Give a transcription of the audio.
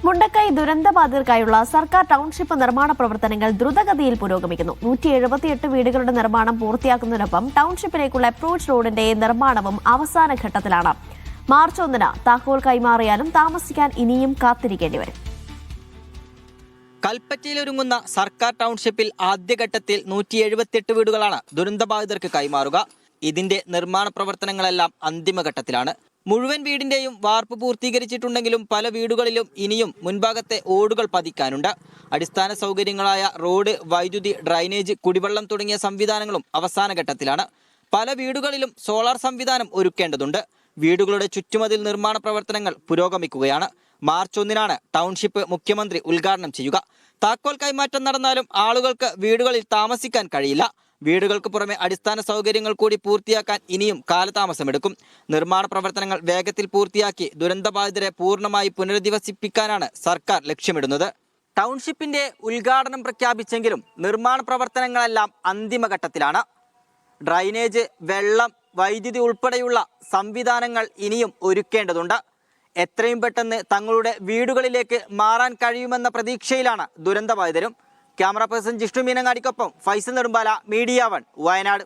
മുണ്ടക്കൈ ദുരന്തബാധിതർക്കായുള്ള സർക്കാർ ടൗൺഷിപ്പ് നിർമ്മാണ പ്രവർത്തനങ്ങൾ ദ്രുതഗതിയിൽ പുരോഗമിക്കുന്നു. 178 വീടുകളുടെ നിർമ്മാണം പൂർത്തിയാക്കുന്നതിനൊപ്പം ടൗൺഷിപ്പിലേക്കുള്ള അപ്രോച്ച് റോഡിന്റെ നിർമ്മാണവും അവസാന ഘട്ടത്തിലാണ്. മാർച്ച് 1 താക്കോൽ കൈമാറിയാലും താമസിക്കാൻ ഇനിയും കാത്തിരിക്കേണ്ടി വരും. കൽപ്പറ്റയിലൊരുങ്ങുന്ന സർക്കാർ ടൗൺഷിപ്പിൽ ആദ്യഘട്ടത്തിൽ 178 വീടുകളാണ് ദുരന്തബാധിതർക്ക് കൈമാറുക. ഇതിന്റെ നിർമ്മാണ പ്രവർത്തനങ്ങളെല്ലാം അന്തിമഘട്ടത്തിലാണ്. മുഴുവൻ വീടിന്റെയും വാർപ്പ് പൂർത്തീകരിച്ചിട്ടുണ്ടെങ്കിലും പല വീടുകളിലും ഇനിയും മുൻഭാഗത്തെ ഓടുകൾ പതിക്കാനുണ്ട്. അടിസ്ഥാന സൗകര്യങ്ങളായ റോഡ്, വൈദ്യുതി, ഡ്രൈനേജ്, കുടിവെള്ളം തുടങ്ങിയ സംവിധാനങ്ങളും അവസാന ഘട്ടത്തിലാണ്. പല വീടുകളിലും സോളാർ സംവിധാനം ഒരുക്കേണ്ടതുണ്ട്. വീടുകളുടെ ചുറ്റുമതിൽ നിർമ്മാണ പ്രവർത്തനങ്ങൾ പുരോഗമിക്കുകയാണ്. മാർച്ച് 1 ടൗൺഷിപ്പ് മുഖ്യമന്ത്രി ഉദ്ഘാടനം ചെയ്യുക. താക്കോൽ കൈമാറ്റം നടന്നാലും ആളുകൾക്ക് വീടുകളിൽ താമസിക്കാൻ കഴിയില്ല. വീടുകൾക്ക് പുറമെ അടിസ്ഥാന സൗകര്യങ്ങൾ കൂടി പൂർത്തിയാക്കാൻ ഇനിയും കാലതാമസമെടുക്കും. നിർമ്മാണ പ്രവർത്തനങ്ങൾ വേഗത്തിൽ പൂർത്തിയാക്കി ദുരന്തബാധിതരെ പൂർണ്ണമായി പുനരധിവസിപ്പിക്കാനാണ് സർക്കാർ ലക്ഷ്യമിടുന്നത്. ടൗൺഷിപ്പിന്റെ ഉദ്ഘാടനം പ്രഖ്യാപിച്ചെങ്കിലും നിർമ്മാണ പ്രവർത്തനങ്ങളെല്ലാം അന്തിമഘട്ടത്തിലാണ്. ഡ്രൈനേജ്, വെള്ളം, വൈദ്യുതി ഉൾപ്പെടെയുള്ള സംവിധാനങ്ങൾ ഇനിയും ഒരുക്കേണ്ടതുണ്ട്. എത്രയും പെട്ടെന്ന് തങ്ങളുടെ വീടുകളിലേക്ക് മാറാൻ കഴിയുമെന്ന പ്രതീക്ഷയിലാണ് ദുരന്തബാധിതരും. ക്യാമറ പേഴ്സൺ ജിഷ്ണു മീനങ്ങാടിക്കൊപ്പം ഫൈസൽ നെടുമ്പാല, മീഡിയ 1, വയനാട്.